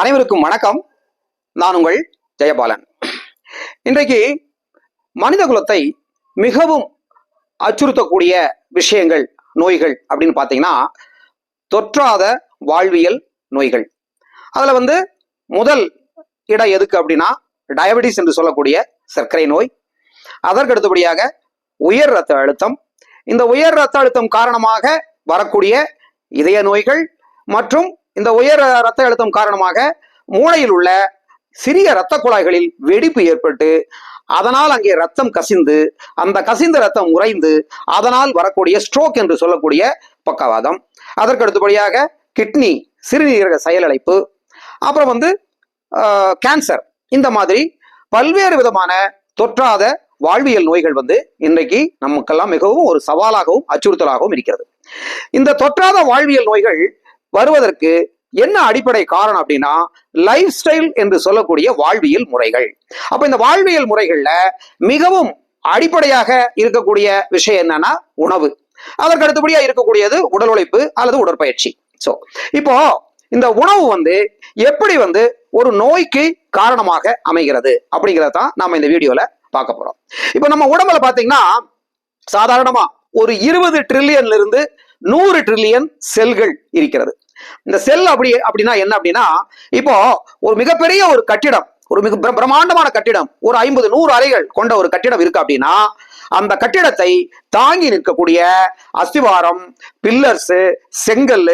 அனைவருக்கும் வணக்கம். நான் உங்கள் ஜெயபாலன். இன்றைக்கு மனித குலத்தை மிகவும் அச்சுறுத்தக்கூடிய விஷயங்கள், நோய்கள் அப்படின்னு பார்த்தீங்கன்னா தொற்றாத வாழ்வியல் நோய்கள். அதில் முதல் இடம் எதுக்கு அப்படின்னா டயபெட்டிஸ் என்று சொல்லக்கூடிய சர்க்கரை நோய். அதற்கு அடுத்தபடியாக உயர் இரத்த அழுத்தம். இந்த உயர் இரத்த அழுத்தம் காரணமாக வரக்கூடிய இதய நோய்கள் மற்றும் இந்த உயர் இரத்த அழுத்தம் காரணமாக மூளையில் உள்ள சிறிய இரத்த குழாய்களில் வெடிப்பு ஏற்பட்டு அதனால் அங்கே ரத்தம் கசிந்து அந்த கசிந்த ரத்தம் உறைந்து அதனால் வரக்கூடிய ஸ்ட்ரோக் என்று சொல்லக்கூடிய பக்கவாதம். அதற்கு அடுத்தபடியாக கிட்னி சிறுநீரக செயலிழப்பு, அப்புறம் கேன்சர். இந்த மாதிரி பல்வேறு விதமான தொற்றாத வாழ்வியல் நோய்கள் இன்றைக்கு நமக்கெல்லாம் மிகவும் ஒரு சவாலாகவும் அச்சுறுத்தலாகவும் இருக்கிறது. இந்த தொற்றாத வாழ்வியல் நோய்கள் வருவதற்கு என்ன அடிப்படை காரணம் அப்படின்னா லைஃப் ஸ்டைல் என்று சொல்லக்கூடிய வாழ்வியல் முறைகள். அப்ப இந்த வாழ்வியல் முறைகள்ல மிகவும் அடிப்படையாக இருக்கக்கூடிய விஷயம் என்னன்னா உணவு. அதற்கு அடுத்தபடியா இருக்கக்கூடியது உடல் உழைப்பு அல்லது உடற்பயிற்சி. சோ இப்போ இந்த உணவு எப்படி ஒரு நோய்க்கு காரணமாக அமைகிறது அப்படிங்கிறதான் நாம இந்த வீடியோல பார்க்க போறோம். இப்ப நம்ம உடம்புல பாத்தீங்கன்னா சாதாரணமா ஒரு 20 ட்ரில்லியன்ல இருந்து 100 ட்ரில்லியன் செல்கள் இருக்கிறது. இந்த செல் அப்படின்னா என்ன அப்படின்னா, இப்போ ஒரு மிகப்பெரிய ஒரு கட்டிடம், ஒரு மிக பிரம்மாண்டமான கட்டிடம், ஒரு 50-100 அறைகள் கொண்ட ஒரு கட்டிடம் இருக்கு அப்படின்னா அந்த கட்டிடத்தை தாங்கி நிற்கக்கூடிய அஸ்திவாரம், பில்லர்ஸ், செங்கல்,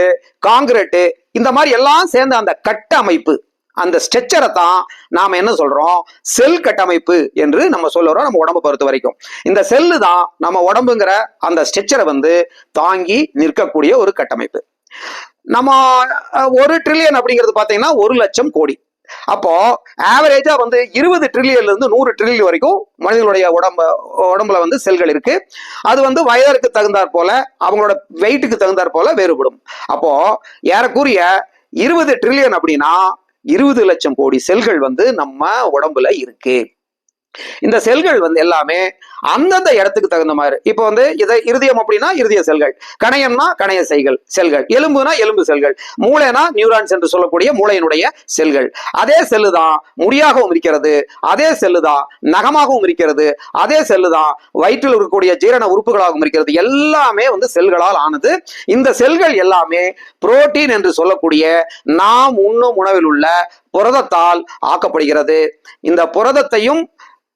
காங்கிரீட், இந்த மாதிரி எல்லாம் சேர்ந்த அந்த கட்டமைப்பு, அந்த ஸ்ட்ரக்சரை தான் நாம என்ன சொல்றோம், செல் கட்டமைப்பு என்று நம்ம சொல்லுறோம். நம்ம உடம்பை பொறுத்த வரைக்கும் இந்த செல்லு தான் நம்ம உடம்புங்கிற அந்த ஸ்ட்ரக்சரை தாங்கி நிற்கக்கூடிய ஒரு கட்டமைப்பு. நம்ம 1 ட்ரில்லியன் அப்படிங்கிறது பாத்தீங்கன்னா 1 லட்சம் கோடி. அப்போ ஆவரேஜா 20 ட்ரில்லியன்ல இருந்து 100 ட்ரில்லியன் வரைக்கும் மனிதனுடைய உடம்புல செல்கள் இருக்கு. அது வயதிற்கு தகுந்தாற் போல, அவங்களோட வெயிட்டுக்கு தகுந்தாற் போல வேறுபடும். அப்போ ஏறக்குறைய 20 ட்ரில்லியன் அப்படின்னா 20 லட்சம் கோடி செல்கள் நம்ம உடம்புல இருக்கு. இந்த செல்கள் எல்லாமே அந்தந்த இடத்துக்கு தகுந்த மாதிரி. இப்போ இருதயம் அப்படின்னா இருதய செல்கள், கணையம்னா கணைய செல்கள், எலும்புனா எலும்பு செல்கள், மூளைனா நியூரான்ஸ் என்று சொல்லக்கூடிய மூளையினுடைய செல்கள். அதே செல்லு தான் முடியாகவும் இருக்கிறது, அதே செல்லு தான் நகமாகவும் இருக்கிறது, அதே செல்லு தான் வயிற்றில் இருக்கக்கூடிய ஜீரண உறுப்புகளாகவும் இருக்கிறது. எல்லாமே செல்களால் ஆனது. இந்த செல்கள் எல்லாமே புரோட்டீன் என்று சொல்லக்கூடிய நாம் உண்ணும் உணவில் உள்ள புரதத்தால் ஆக்கப்படுகிறது. இந்த புரதத்தையும்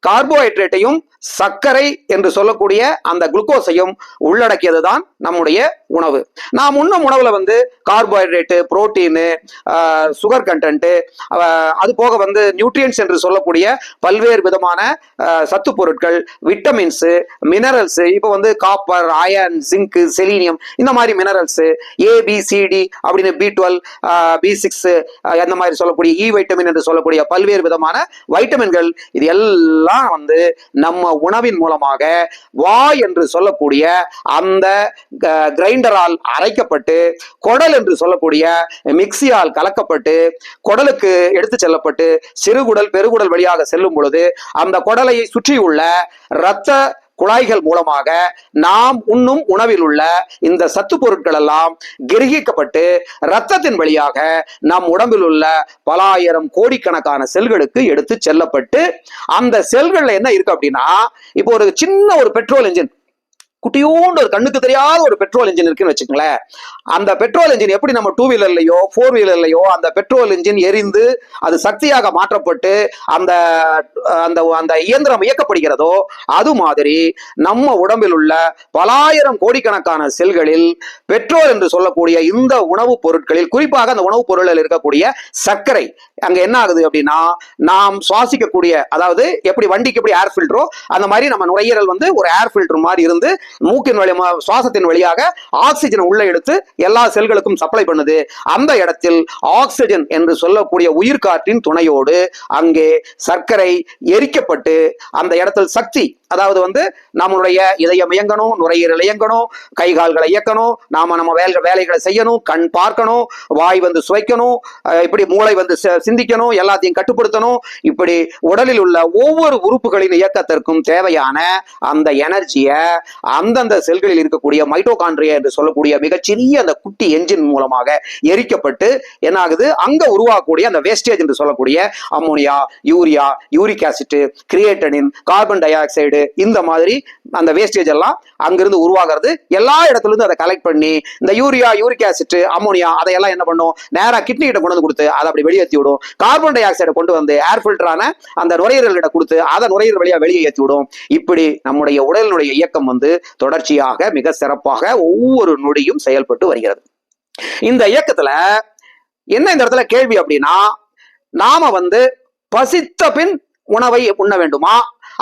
கார்போஹைட்ரேட்டையும் சர்க்கரை என்று சொல்லக்கூடிய அந்த குளுக்கோஸையும் உள்ளடக்கியதுதான் நம்முடைய உணவு. நாம் உண்ணும் உணவுல கார்போஹைட்ரேட், புரோட்டீன், சுகர் கண்டென்ட், அது போக நியூட்ரியன்ஸ் என்று சொல்லக்கூடிய பல்வேறு விதமான சத்து பொருட்கள், விட்டமின்ஸ், மினரல்ஸ். இப்போ காப்பர், அயர்ன், ஜிங்க், செலீனியம், இந்த மாதிரி மினரல்ஸ், ABCD அப்படின்னு B12, B6 அந்த மாதிரி சொல்லக்கூடிய இ வைட்டமின் என்று சொல்லக்கூடிய பல்வேறு விதமான வைட்டமின்கள், இது எல்லாம் நம்ம உணவின் மூலமாக வாய் என்று சொல்லக்கூடிய அந்த கிரைண்டரால் அரைக்கப்பட்டு, குடல் என்று சொல்லக்கூடிய மிக்சியால் கலக்கப்பட்டு, குடலுக்கு எடுத்து செல்லப்பட்டு சிறுகுடல் பெருகுடல் வழியாக செல்லும் பொழுது அந்த குடலை சுற்றியுள்ள இரத்த குழாய்கள் மூலமாக நாம் உண்ணும் உணவில் உள்ள இந்த சத்து பொருட்கள் எல்லாம் கிரகிக்கப்பட்டு இரத்தத்தின் வழியாக நம் உடம்பில் உள்ள பல ஆயிரம் கோடிக்கணக்கான செல்களுக்கு எடுத்து செல்லப்பட்டு அந்த செல்கள்ல என்ன இருக்கு அப்படின்னா, இப்போ ஒரு சின்ன ஒரு பெட்ரோல் என்ஜின், குட்டியோண்டு ஒரு கண்ணுக்கு தெரியாத ஒரு பெட்ரோல் என்ஜின் இருக்குன்னு வச்சுக்கோங்களேன். அந்த பெட்ரோல் என்ஜின் எப்படி நம்ம 2 வீலர்லயோ 4 வீலர்லயோ அந்த பெட்ரோல் என்ஜின் எரிந்து அது சக்தியாக மாற்றப்பட்டு அந்த அந்த அந்த இயந்திரம் இயக்கப்படுகிறதோ, அது மாதிரி நம்ம உடம்பில் உள்ள பலாயிரம் கோடிக்கணக்கான செல்களில் பெட்ரோல் என்று சொல்லக்கூடிய இந்த உணவுப் பொருட்களில், குறிப்பாக அந்த உணவுப் பொருளில் இருக்கக்கூடிய சர்க்கரை அங்க என்ன ஆகுது அப்படின்னா, நாம் சுவாசிக்கக்கூடிய, அதாவது எப்படி வண்டிக்கு எப்படி ஏர் ஃபில்டரோ அந்த மாதிரி நம்ம நுரையீரல் ஒரு ஏர் ஃபில்டர் மாதிரி இருந்து மூக்கின் வழி சுவாசத்தின் வழியாக ஆக்சிஜன் உள்ள எடுத்து எல்லா செல்களுக்கும் சப்ளை பண்ணுது. அந்த இடத்தில் ஆக்சிஜன் என்று சொல்லக்கூடிய உயிர்காற்றின் துணையோடு அங்கே சர்க்கரை எரிக்கப்பட்டு அந்த இடத்தில் சக்தி, அதாவது வந்து நம்மளுடைய இதயம் இயங்கணும், நுரையீரல் இயங்கணும், கை கால்களை இயக்கணும், நாம நம்ம வேலைகளை செய்யணும், கண் பார்க்கணும், வாய் வந்து சுவைக்கணும், இப்படி மூளை வந்து சிந்திக்கணும், எல்லாத்தையும் கட்டுப்படுத்தணும். இப்படி உடலில் உள்ள ஒவ்வொரு உறுப்புகளின் இயக்கத்திற்கும் தேவையான அந்த எனர்ஜியை அந்தந்த செல்களில் இருக்கக்கூடிய மைட்டோகாண்ட்ரியா என்று சொல்லக்கூடிய மிகச்சிறிய அந்த குட்டி என்ஜின் மூலமாக எரிக்கப்பட்டு என்ன ஆகுது, அங்க உருவாக்கக்கூடிய அந்த வேஸ்டேஜ் என்று சொல்லக்கூடிய ammonia, urea, uric acid, creatinine, carbon di oxide, இந்த மாதிரி அந்த வேஸ்டேஜ் எல்லாம் அங்கிருந்து உருவாகிறது. எல்லா இடத்துல இருந்து அதை கலெக்ட் பண்ணி இந்த யூரியா, யூரிக் ஆசிட், அம்மோனியா அதையெல்லாம் என்ன பண்ணும், நேரா கிட்னி கிட்ட கொண்டு வந்து கொடுத்து அதை அப்படி வெளியேற்றி விடும். கார்பன் டை ஆக்சைடை கொண்டு வந்து ஏர் ஃபில்டரான அந்த நுரையீரல் கிட்ட கொடுத்து அதை நுரையீரல் வழியா வெளியே ஏற்றி விடும். இப்படி நம்முடைய உடலினுடைய இயக்கம் வந்து தொடர்ச்சியாக மிக சிறப்பாக ஒவ்வொரு நொடியும் செயல்பட்டு வருகிறது. இந்த இயக்கத்துல என்ன இந்த இடத்துல கேள்வி அப்படின்னா, நாம வந்து பசித்த பின் உணவை உண்ண வேண்டுமா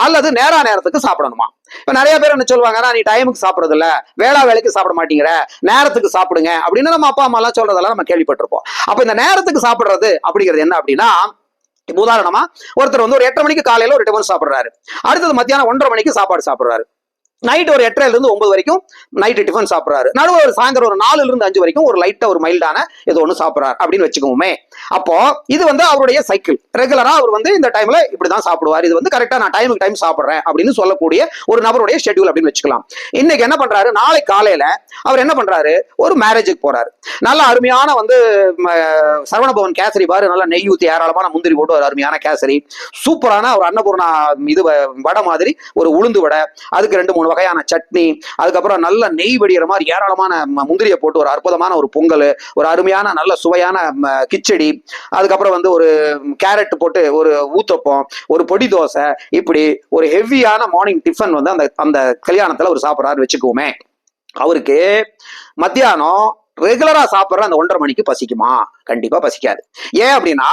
அல்லது நேரத்துக்கு சாப்பிடணுமா? இப்ப நிறைய பேர் என்ன சொல்லுவாங்கன்னா, நீ டைமுக்கு சாப்பிடுறது இல்ல, வேலைக்கு சாப்பிட மாட்டேங்கிற, நேரத்துக்கு சாப்பிடுங்க அப்படின்னு நம்ம அப்பா அம்மா எல்லாம் சொல்றதெல்லாம் நம்ம கேள்விப்பட்டிருப்போம். அப்ப இந்த நேரத்துக்கு சாப்பிடுறது அப்படிங்கிறது என்ன அப்படின்னா, உதாரணமா ஒருத்தர் வந்து ஒரு 8:30 மணிக்கு காலையில ஒரு டிஃபன் சாப்பிடுறாரு, அடுத்தது மத்தியானம் 1:30 மணிக்கு சாப்பாடு சாப்பிடுறாரு, நைட் ஒரு 8:30 இருந்து 9 வரைக்கும் நைட்டு டிஃபன் சாப்பிடுறாரு, நடுவு ஒரு சாயந்தரம் ஒரு 4 இருந்து 5 வரைக்கும் ஒரு லைட்டா ஒரு மைல்டான ஏதோ ஒன்று சாப்பிடுறாரு அப்படின்னு வச்சுக்கோமே. அப்போ இது வந்து அவருடைய சைக்கிள், ரெகுலரா அவர் வந்து இந்த டைம்ல இப்படிதான் சாப்பிடுவார், இது வந்து கரெக்டா நான் டைமுக்கு டைம் சாப்பிடுறேன் அப்படின்னு சொல்லக்கூடிய ஒரு நபருடைய ஷெட்யூல் அப்படின்னு வச்சுக்கலாம். இன்னைக்கு என்ன பண்றாரு, நாளை காலையில அவர் என்ன பண்றாரு, ஒரு மேரேஜுக்கு போறாரு, நல்ல அருமையான வந்து சரவணபவன் கேசரி பாரு, நல்லா நெய் ஊத்தி ஏராளமான முந்திரி போட்டு ஒரு அருமையான கேசரி, சூப்பரான ஒரு அன்னபூர்ணா இது வடை மாதிரி ஒரு உளுந்து வடை, அதுக்கு 2-3 வகையான சட்னி, அதுக்கப்புறம் நல்ல நெய் வடிகிற மாதிரி ஏராளமான முந்திரியை போட்டு ஒரு அற்புதமான ஒரு பொங்கல், ஒரு அருமையான நல்ல சுவையான கிச்சடி, அதுக்கப்புறம் வந்து ஒரு கேரட் போட்டு ஒரு ஊத்தப்பம், ஒரு பொடி தோசை, இப்படி ஒரு ஹெவியான மார்னிங் டிஃபன் வந்து அந்த அந்த கல்யாணத்துல ஒரு சாப்பிட்றாரு வச்சுக்கோமே. அவருக்கு மத்தியானம் ரெகுலரா சாப்பிட்ற அந்த 1:30 மணிக்கு பசிக்குமா? கண்டிப்பா பசிக்காது. ஏன் அப்படின்னா,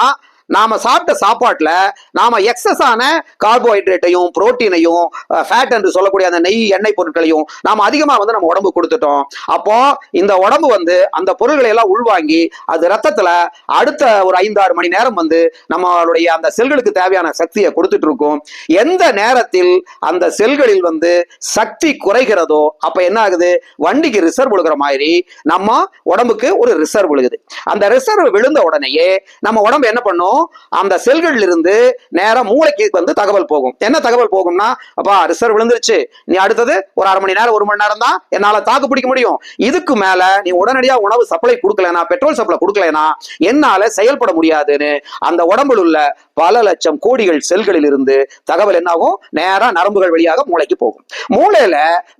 நாம சாப்பிட்ட சாப்பாட்டுல நாம எக்ஸஸ் ஆன கார்போஹைட்ரேட்டையும் புரோட்டீனையும் ஃபேட் என்று சொல்லக்கூடிய அந்த நெய் எண்ணெய் பொருட்களையும் நாம அதிகமா வந்து நம்ம உடம்பு கொடுத்துட்டோம். அப்போ இந்த உடம்பு வந்து அந்த பொருட்களை எல்லாம் உள்வாங்கி அது ரத்தத்துல அடுத்த ஒரு 5-6 மணி நேரம் வந்து நம்மளுடைய அந்த செல்களுக்கு தேவையான சக்தியை கொடுத்துட்டு இருக்கும். எந்த நேரத்தில் அந்த செல்களில் வந்து சக்தி குறைகிறதோ அப்ப என்ன ஆகுது, வண்டிக்கு ரிசர்வ் விழுகிற மாதிரி நம்ம உடம்புக்கு ஒரு ரிசர்வ் விழுகுது. அந்த ரிசர்வ் விழுந்த உடனேயே நம்ம உடம்பு என்ன பண்ணும், அந்த செல்கள் இருந்து நேரம் மூளைக்கு வந்து தகவல் போகும். என்ன தகவல் போகும்னா, அப்பா ரிசர்வ் விழுந்துருச்சு, நீ அடுத்தது ஒரு 1/2 மணி நேரம் 1 மணி நேரம் தான் என்னால தாக்கு பிடிக்க முடியும், இதுக்கு மேல நீ உடனடியா உணவு சப்ளை கொடுக்கலனா, பெட்ரோல் சப்ளை கொடுக்கலனா என்னால செயல்பட முடியாதுன்னு அந்த உடம்பில் உள்ள பல லட்சம் கோடிகள் செல்களில் இருந்து தகவல் என்னாகும், நேரா நரம்புகள் வழியாக மூளைக்கு போகும். மூளையில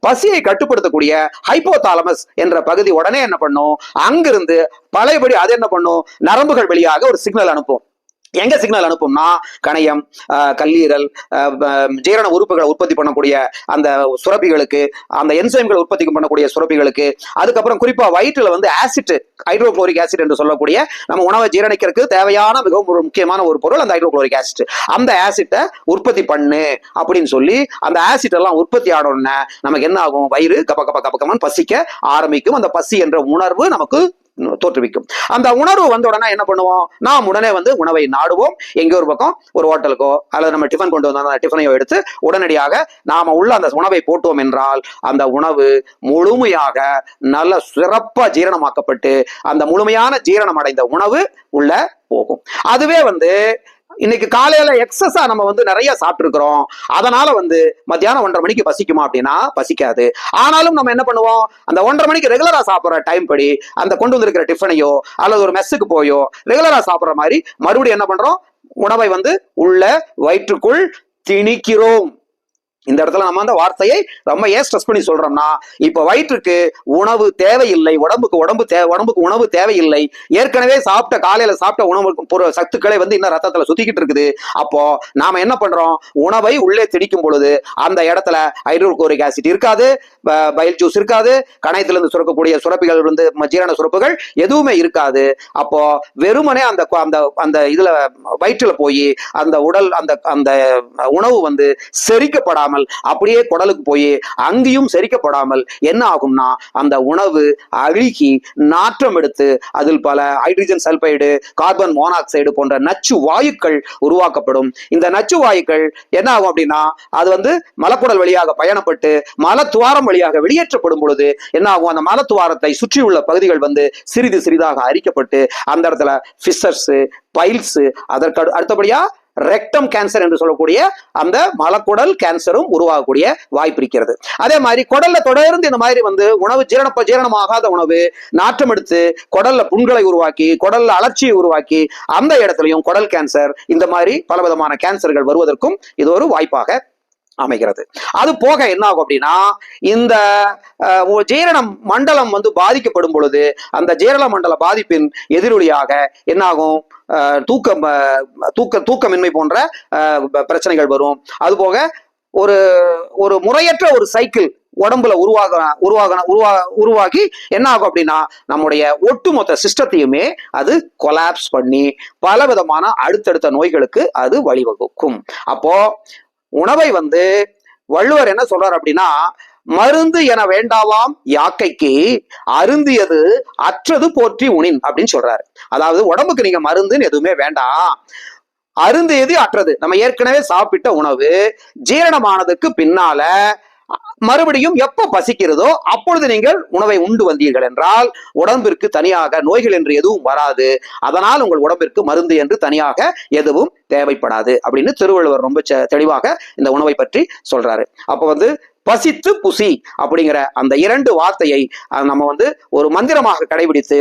பசியை கட்டுப்படுத்தக்கூடிய ஹைப்போதாலமஸ் என்ற பகுதி உடனே என்ன பண்ணும், அங்கிருந்து பழையபடி அது என்ன பண்ணும், நரம்புகள் வழியாக ஒரு சிக்னல் அனுப்பும். எங்க சிக்னல் அனுப்பும்னா, கணையம், கல்லீரல், ஜீரண உறுப்புகளை உற்பத்தி பண்ணக்கூடிய அந்த சுரப்பிகளுக்கு, அந்த என்சைம்களை உற்பத்தி பண்ணக்கூடிய சுரப்பிகளுக்கு, அதுக்கப்புறம் குறிப்பா வயிற்றுல வந்து ஆசிட், ஹைட்ரோகுளோரிக் ஆசிட் என்று சொல்லக்கூடிய நம்ம உணவை ஜீரணிக்கிறதுக்கு தேவையான மிகவும் ஒரு முக்கியமான ஒரு பொருள் அந்த ஹைட்ரோகுளோரிக் ஆசிட். அந்த ஆசிட்டை உற்பத்தி பண்ணு அப்படின்னு சொல்லி அந்த ஆசிட் எல்லாம் உற்பத்தி ஆனோடனே நமக்கு என்ன ஆகும், வயிறு கப்ப கப்ப கப்பக்கமான்னு பசிக்க ஆரம்பிக்கும். அந்த பசி என்ற உணர்வு நமக்கு தோற்றுவிக்கும். அந்த உணர்வு வந்த உடனே என்ன பண்ணுவோம், நாம் உடனே வந்து உணவை நாடுவோம். எங்க ஒரு பக்கம் ஒரு ஹோட்டலுக்கோ அல்லது நம்ம டிஃபன் கொண்டு வந்த அந்த டிஃபனையோ எடுத்து உடனடியாக நாம உள்ள அந்த உணவை போட்டோம் என்றால் அந்த உணவு முழுமையாக நல்ல சிறப்பா ஜீரணமாக்கப்பட்டு அந்த முழுமையான ஜீரணம் அடைந்த உணவு உள்ள போகும். அதுவே வந்து இன்னைக்கு காலையில எக்ஸஸா நம்ம வந்து நிறைய சாப்பிட்டு இருக்கிறோம், அதனால வந்து மத்தியானம் 1:30 மணிக்கு பசிக்குமா அப்படின்னா பசிக்காது. ஆனாலும் நம்ம என்ன பண்ணுவோம், அந்த 1:30 மணிக்கு ரெகுலரா சாப்பிட்ற டைம் படி அந்த கொண்டு வந்திருக்கிற டிஃபனையோ அல்லது ஒரு மெஸ்ஸுக்கு போயோ ரெகுலரா சாப்பிட்ற மாதிரி மறுபடியும் என்ன பண்றோம், உணவை வந்து உள்ள வயிற்றுக்குள் திணிக்கிறோம். இந்த இடத்துல நம்ம அந்த வார்த்தையை ரொம்ப ஏன் ஸ்ட்ரெஸ் பண்ணி சொல்றோம்னா, இப்ப வயிற்றுக்கு உணவு தேவையில்லை, உடம்புக்கு உணவு தேவையில்லை, ஏற்கனவே சாப்பிட்ட காலையில சாப்பிட்ட உணவு சத்துக்களை வந்து இன்னும் ரத்தத்துல சுத்திக்கிட்டு இருக்குது. அப்போ நாம என்ன பண்றோம், உணவை உள்ளே திணிக்கும் பொழுது அந்த இடத்துல ஹைட்ரோகுளோரிக் ஆசிட் இருக்காது, பைல் ஜூஸ் இருக்காது, கணையத்துல இருந்து சுரக்கக்கூடிய சுரப்பிகள் வந்து ஜீரண சுரப்புகள் எதுவுமே இருக்காது. அப்போ வெறுமனே அந்த அந்த இதுல வயிற்றுல போய் அந்த உடல் அந்த அந்த உணவு வந்து செரிக்கப்படாம செரிக்கப்படாமல் அப்படியே குடலுக்கு போய் அங்கேயும் செரிக்கப்படாமல் என்ன ஆகும்னா அந்த உணவு அழுகி நாற்றம் எடுத்து அதில் பல ஹைட்ரஜன் சல்பைடு, கார்பன் மோனாக்சைடு போன்ற நச்சு வாயுக்கள் உருவாக்கப்படும். இந்த நச்சு வாயுக்கள் என்ன ஆகும் அப்படின்னா அது மலக்குடல் வழியாக பயணப்பட்டு மலத்துவாரம் வழியாக வெளியேற்றப்படும் பொழுது என்ன ஆகும், அந்த மலத்துவாரத்தை சுற்றியுள்ள பகுதிகள் சிறிது சிறிதாக அரிக்கப்பட்டு அந்த இடத்துல ஃபிஷர்ஸ், பைல்ஸ், அதற்கு அடுத்தபடியா ரெக்டம் கேன்சர் என்று சொல்லக்கூடிய அந்த மலக்குடல் கேன்சரும் உருவாகக்கூடிய வாய்ப்பு இருக்கிறது. அதே மாதிரி குடல்ல தொடர்ந்து இந்த மாதிரி உணவு ஜீரணமாகாத உணவு நாற்றம் எடுத்து குடல்ல புண்களை உருவாக்கி குடல்ல அலர்ச்சியை உருவாக்கி அந்த இடத்துலயும் குடல் கேன்சர், இந்த மாதிரி பலவிதமான கேன்சர்கள் வருவதற்கும் இது ஒரு வாய்ப்பாக அமைகிறது. அது போக என்ன ஆகும் அப்படின்னா இந்த ஜீரண மண்டலம் பாதிக்கப்படும் பொழுது அந்த ஜீரண மண்டல பாதிப்பின் எதிரொலியாக என்ன ஆகும், தூக்கமின்மை போன்ற பிரச்சனைகள் வரும். அது போக ஒரு ஒரு முறையற்ற ஒரு சைக்கிள் உடம்புல உருவாகி என்ன ஆகும் அப்படின்னா நம்முடைய ஒட்டுமொத்த சிஸ்டத்தையுமே அது கொலாப்ஸ் பண்ணி பலவிதமான அடுத்தடுத்த நோய்களுக்கு அது வழிவகுக்கும். அப்போ உணவை வள்ளுவர் என்ன சொல்றார் அப்படின்னா, மருந்து என வேண்டாவாம் யாக்கைக்கு அருந்தியது அற்றது போற்றி உணின் அப்படின்னு சொல்றாரு. அதாவது உடம்புக்கு நீங்க மருந்துன்னு எதுவுமே வேண்டாம், அருந்தியது அற்றது. நம்ம ஏற்கனவே சாப்பிட்ட உணவு ஜீரணமானதுக்கு பின்னால மறுபடியும் எப்ப பசிக்கிறதோ அப்பொழுது நீங்கள் உணவை உண்டு வந்தீர்கள் என்றால் உடம்பிற்கு தனியாக நோய்கள் என்று எதுவும் வராது. அதனால் உங்கள் உடம்பிற்கு மருந்து என்று தனியாக எதுவும் தேவைப்படாது அப்படின்னு திருவள்ளுவர் ரொம்ப தெளிவாக இந்த உணவை பற்றி சொல்றாரு. அப்ப பசித்து புசி அப்படிங்கிற அந்த இரண்டு வார்த்தையை நம்ம ஒரு மந்திரமாக கடைபிடித்து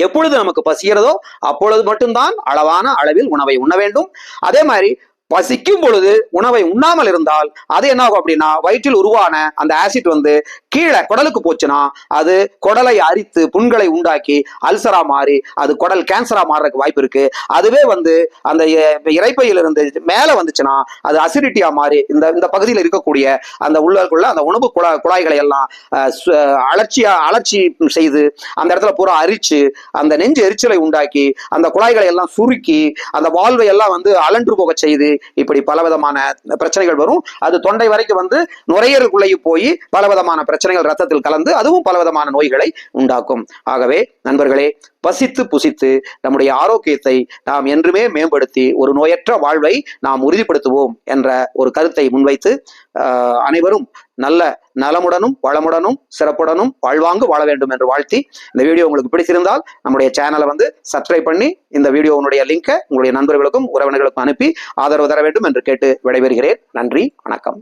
எப்பொழுது நமக்கு பசிக்கிறதோ அப்பொழுது மட்டும்தான் அளவான அளவில் உணவை உண்ண வேண்டும். அதே மாதிரி பசிக்கும் பொழுது உணவை உண்ணாமல் இருந்தால் அது என்ன ஆகும் அப்படின்னா வயிற்றில் உருவான அந்த ஆசிட் கீழே குடலுக்கு போச்சுன்னா அது குடலை அரித்து புண்களை உண்டாக்கி அல்சரா மாறி அது குடல் கேன்சரா மாறுறதுக்கு வாய்ப்பு இருக்கு. அதுவே அந்த இரைப்பையிலிருந்து மேல வந்துச்சுன்னா அது அசிடிட்டியா மாறி இந்த பகுதியில் இருக்கக்கூடிய அந்த உள்ளுக்குள்ள அந்த உணவு குழாய்களை எல்லாம் அலர்ச்சி செய்து அந்த இடத்துல பூரா அரிச்சு அந்த நெஞ்சு எரிச்சலை உண்டாக்கி அந்த குழாய்களை எல்லாம் சுருக்கி அந்த வால்வை எல்லாம் அலன்று போக செய்து இப்படி பலவிதமான பிரச்சனைகள் வரும். அது தொண்டை வரைக்கும் நுரையீரலுக்குள்ளேயும் போய் பலவிதமான பிரச்சனைகள் ரத்தத்தில் கலந்து அதுவும் பலவிதமான நோய்களை உண்டாக்கும். ஆகவே நண்பர்களே, பசித்து புசித்து நம்முடைய ஆரோக்கியத்தை நாம் என்றுமே மேம்படுத்தி ஒரு நோயற்ற வாழ்வை நாம் உறுதிப்படுத்துவோம் என்ற ஒரு கருத்தை முன்வைத்து அனைவரும் நல்ல நலமுடனும் வளமுடனும் சிறப்புடனும் வாழ்வாங்கு வாழ வேண்டும் என்று வாழ்த்தி, இந்த வீடியோ உங்களுக்கு பிடிச்சிருந்தால் நம்முடைய சேனலை சப்ஸ்கிரைப் பண்ணி இந்த வீடியோனுடைய லிங்கை உங்களுடைய நண்பர்களுக்கும் உறவினர்களுக்கும் அனுப்பி ஆதரவு தர வேண்டும் என்று கேட்டு விடைபெறுகிறேன். நன்றி, வணக்கம்.